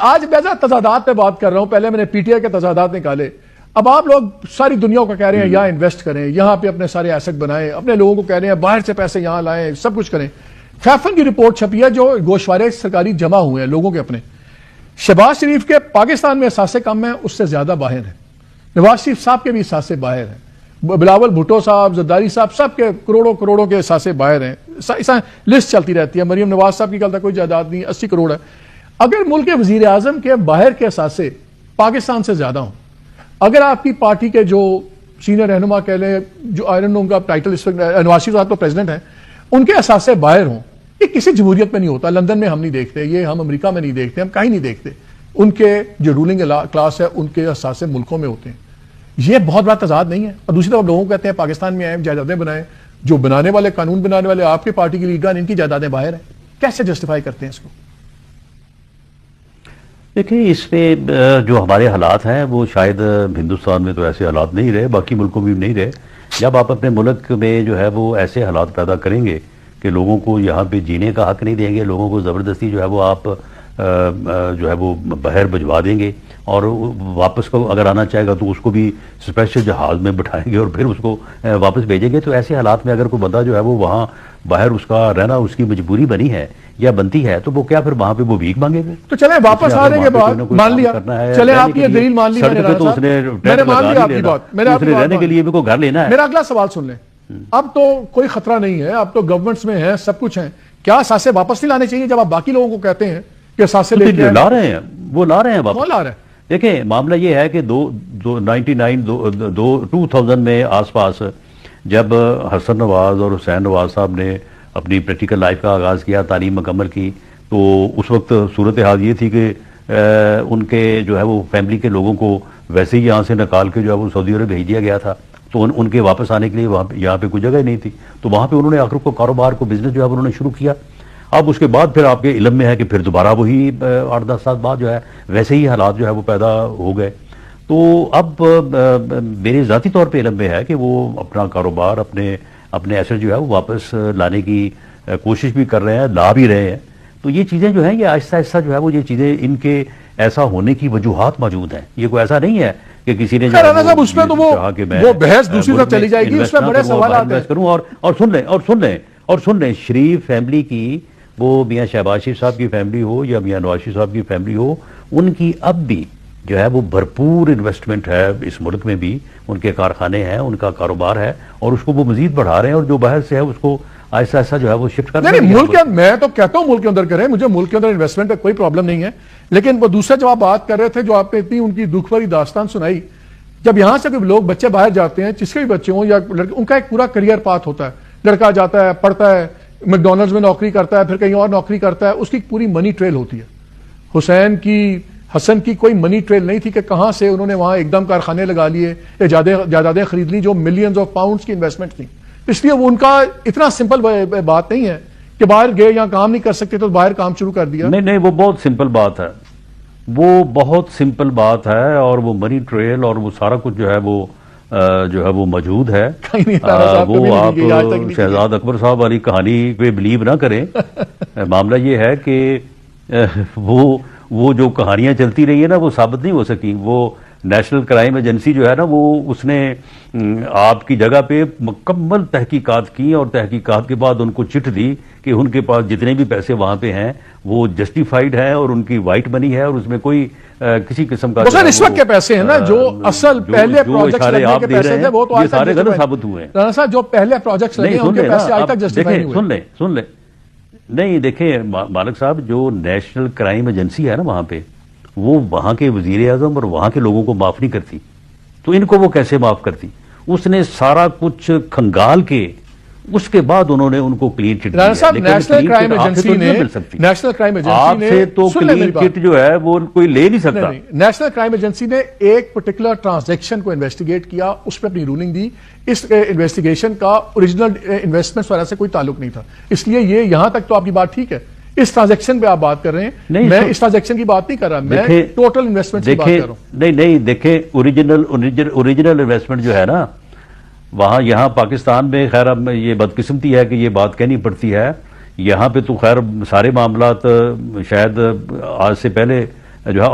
آج میں تضادات پہ بات کر رہا ہوں. پہلے میں نے پی ٹی آئی کے تضادات نکالے. اب آپ لوگ ساری دنیا کو کہہ رہے ہیں یہاں انویسٹ کریں, یہاں پہ اپنے سارے ایسٹ بنائیں, اپنے لوگوں کو کہہ رہے ہیں باہر سے پیسے یہاں لائیں, سب کچھ کریں. فیفن کی رپورٹ چھپی ہے جو گوشوارے سرکاری جمع ہوئے ہیں لوگوں کے اپنے. شہباز شریف کے پاکستان میں اثاثے کم ہیں, اس سے زیادہ باہر ہیں. نواز شریف صاحب کے بھی اثاثے باہر ہیں. بلاول بھٹو صاحب, زرداری صاحب, سب کے کروڑوں کے اثاثے باہر ہیں. لسٹ چلتی رہتی ہے. مریم نواز صاحب کی کل تک کوئی جائیداد نہیں, 80 کروڑ ہے. اگر ملک کے وزیر اعظم کے باہر کے اثاثے پاکستان سے زیادہ ہوں, اگر آپ کی پارٹی کے جو سینئر رہنما کہہ لیں, جو آئرن ان کا ٹائٹل اس وقت نواز شریف صاحب تو پریزیڈنٹ ہیں, ان کے اثاثے باہر ہوں, یہ کسی جمہوریت میں نہیں ہوتا. لندن میں ہم نہیں دیکھتے, یہ ہم امریکہ میں نہیں دیکھتے, ہم کہیں نہیں دیکھتے. ان کے جو رولنگ کلاس ہے ان کے اثاثے ملکوں میں ہوتے ہیں. یہ بہت بڑا تضاد نہیں ہے. اور دوسری طرف لوگوں کو کہتے ہیں پاکستان میں آئیں جائیدادیں بنائیں. جو بنانے والے, قانون بنانے والے آپ کی پارٹی کے لیڈر, ان کی جائیدادیں باہر ہیں. کیسے جسٹیفائی کرتے ہیں اس کو؟ دیکھیں, اس پہ جو ہمارے حالات ہیں وہ شاید ہندوستان میں تو ایسے حالات نہیں رہے, باقی ملکوں میں بھی نہیں رہے. جب آپ اپنے ملک میں جو ہے وہ ایسے حالات پیدا کریں گے کہ لوگوں کو یہاں پہ جینے کا حق نہیں دیں گے, لوگوں کو زبردستی جو ہے وہ آپ جو ہے وہ باہر بھجوا دیں گے, اور واپس کو اگر آنا چاہے گا تو اس کو بھی اسپیشل جہاز میں بٹھائیں گے اور پھر اس کو واپس بھیجیں گے. تو ایسے حالات میں اگر کوئی بندہ جو ہے وہ وہاں باہر اس کا رہنا اس کی مجبوری بنی ہے یا بنتی ہے, تو وہ کیا پھر وہاں پہ وہ بھیک مانگے گے؟ تو چلیں واپس آنے کے بعد مان لیا, چلیں آپ کی دلیل مان لی, میں نے مان لیا آپ کی بات, رہنے کے لیے بھی کوئی گھر لینا ہے. میرا اگلا سوال سن لیں. اب تو کوئی خطرہ نہیں ہے, اب تو گورنمنٹس میں ہیں, سب کچھ ہیں. کیا اثاثے واپس نہیں لانے چاہیے جب آپ باقی لوگوں کو کہتے ہیں کہ اثاثے لے کے لا رہے ہیں, وہ لا رہے ہیں واپس. وہ لا رہے ہیں. دیکھیں, معاملہ یہ ہے کہ 2000 میں آس پاس جب حسن نواز اور حسین نواز صاحب نے اپنی پریکٹیکل لائف کا آغاز کیا, تعلیم مکمل کی, تو اس وقت صورتحال یہ تھی کہ ان کے جو ہے وہ فیملی کے لوگوں کو ویسے ہی یہاں سے نکال کے جو ہے وہ سعودی عرب بھیج دیا گیا تھا. تو ان کے واپس آنے کے لیے یہاں پہ کوئی جگہ ہی نہیں تھی. تو وہاں پہ انہوں نے آخر کو کاروبار کو, بزنس جو ہے انہوں نے شروع کیا. اب اس کے بعد پھر آپ کے علم میں ہے کہ پھر دوبارہ وہی 8-10 سال بعد جو ہے ویسے ہی حالات جو ہے وہ پیدا ہو گئے. تو اب میرے ذاتی طور پہ علم میں ہے کہ وہ اپنا کاروبار, اپنے ایسٹ جو ہے وہ واپس لانے کی کوشش بھی کر رہے ہیں, لا بھی رہے ہیں. تو یہ چیزیں جو ہیں یہ آہستہ آہستہ جو ہے وہ یہ چیزیں ان کے ایسا ہونے کی وجوہات موجود ہیں. یہ کوئی ایسا نہیں ہے کہ کسی نے اس میں تو وہ بحث دوسری طرف چلی جائے گی, اس میں بڑے سوالات ہیں. اور سن لیں, شریف فیملی کی, وہ میاں شہباز شریف صاحب کی فیملی ہو یا میاں نواز شریف صاحب کی فیملی ہو, ان کی اب بھی جو ہے وہ بھرپور انویسٹمنٹ ہے اس ملک میں بھی. ان کے کارخانے ہیں, ان کا کاروبار ہے, اور اس کو وہ مزید بڑھا رہے ہیں, اور جو باہر سے ہے اس کو آہستہ آہستہ جو ہے وہ شفٹ کر رہے ہیں. ملک میں تو کہتا ہوں ملک کے اندر کریں, مجھے ملک کے اندر انویسٹمنٹ کا کوئی پرابلم نہیں ہے. لیکن وہ دوسرا جب آپ بات کر رہے تھے, جو آپ نے اتنی ان کی دکھ بھری داستان سنائی, جب یہاں سے کوئی لوگ بچے باہر جاتے ہیں, جس کے بھی بچے ہوں یا لڑکے, ان کا ایک پورا کریئر پاتھ ہوتا ہے. لڑکا جاتا ہے, پڑھتا ہے, میکڈونلڈز میں نوکری کرتا ہے, پھر کہیں اور نوکری کرتا ہے, اس کی پوری منی ٹریل ہوتی ہے. حسن کی کوئی منی ٹریل نہیں تھی کہ کہاں سے انہوں نے وہاں ایک دم کارخانے لگا لیے, جائیدادیں خرید لی جو ملینز آف پاؤنڈز کی انویسٹمنٹ تھی. اس لیے وہ ان کا اتنا سمپل بات نہیں ہے کہ باہر گئے یا کام نہیں کر سکتے تو باہر کام شروع کر دیا. نہیں, وہ بہت سمپل بات ہے, وہ بہت سمپل بات ہے. اور وہ منی ٹریل اور وہ سارا کچھ جو ہے وہ موجود ہے. وہ آپ شہزاد اکبر صاحب والی کہانی پہ بلیو نہ کریں. معاملہ یہ ہے کہ وہ جو کہانیاں چلتی رہی ہیں نا, وہ ثابت نہیں ہو سکی. وہ نیشنل کرائم ایجنسی جو ہے نا, وہ اس نے آپ کی جگہ پہ مکمل تحقیقات کی, اور تحقیقات کے بعد ان کو چٹ دی کہ ان کے پاس جتنے بھی پیسے وہاں پہ ہیں وہ جسٹیفائیڈ ہیں, اور ان کی وائٹ منی ہے, اور اس میں کوئی کسی قسم کا اس وقت کے پیسے ہیں نا, جو اصل پہلے پروجیکٹس لگنے کے پیسے ہیں وہ تو یہ سارے غلط ثابت ہوئے ہیں. رانا صاحب, جو پہلے پروجیکٹس لگے ان کے پیسے آج تک جسٹیفائی نہیں ہوئے. سن لیں, نہیں دیکھیں مالک صاحب, جو نیشنل کرائم ایجنسی ہے نا وہاں پہ, وہ وہاں کے وزیر اعظم اور وہاں کے لوگوں کو معاف نہیں کرتی. تو ان کو وہ کیسے معاف کرتی؟ اس نے سارا کچھ کھنگال کے اس کے بعد انہوں نے ان کو کلین چٹ دیا. نیشنل کرائم ایجنسی نے آپ سے تو کلین چٹ جو ہے وہ کوئی لے نہیں سکتا. نیشنل کرائم ایجنسی نے ایک پرٹیکولر ٹرانزیکشن کو انویسٹیگیٹ کیا, اس پہ اپنی رولنگ دی. اس انویسٹیگیشن کا اوریجنل انویسٹمنٹ وغیرہ سے کوئی تعلق نہیں تھا. اس لیے یہ یہاں تک تو آپ کی بات ٹھیک ہے, اس ٹرانزیکشن پہ آپ بات کر رہے ہیں, میں اس ٹرانزیکشن کی بات نہیں کر رہا, میں ٹوٹل انویسٹمنٹ کی بات کر رہا ہوں. نہیں دیکھیں, اوریجنل انویسٹمنٹ جو ہے نا وہاں, یہاں پاکستان میں خیر اب یہ بدقسمتی ہے کہ یہ بات کہنی پڑتی ہے, یہاں پہ تو خیر سارے معاملات شاید آج سے پہلے جو ہے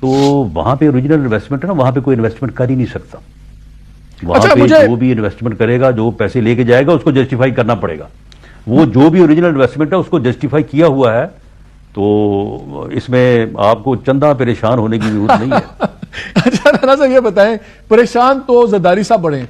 تو وہاں پہ اوریجنل انویسٹمنٹ ہے نا، وہاں پہ کوئی انویسٹمنٹ کر ہی نہیں سکتا. وہاں پہ جو بھی انویسٹمنٹ کرے گا، جو پیسے لے کے جائے گا، اس کو جسٹیفائی کرنا پڑے گا. وہ جو بھی اوریجنل انویسٹمنٹ ہے اس کو جسٹیفائی کیا ہوا ہے، تو اس میں آپ کو چندہ پریشان ہونے کی ضرورت نہیں ہے. اچھا رانا صاحب یہ بتائیں، پریشان تو زرداری صاحب بڑے،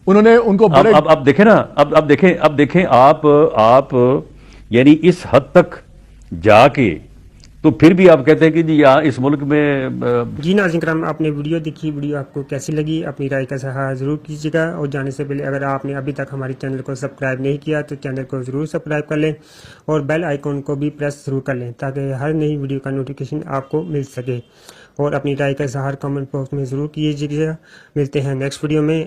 انہوں نے ان کو بڑے اب دیکھیں نا، اب دیکھیں آپ یعنی اس حد تک جا کے تو پھر بھی آپ کہتے ہیں کہ جی یہاں اس ملک میں جی ناظرین کرام، آپ نے ویڈیو دیکھی، ویڈیو آپ کو کیسی لگی اپنی رائے کا اظہار ضرور کیجیے گا. اور جانے سے پہلے اگر آپ نے ابھی تک ہمارے چینل کو سبسکرائب نہیں کیا تو چینل کو ضرور سبسکرائب کر لیں اور بیل آئیکن کو بھی پریس ضرور کر لیں تاکہ ہر نئی ویڈیو کا نوٹیفیکیشن آپ کو مل سکے. اور اپنی رائے کا اظہار کمنٹ باکس میں ضرور کیجیے گا. ملتے ہیں نیکسٹ ویڈیو میں.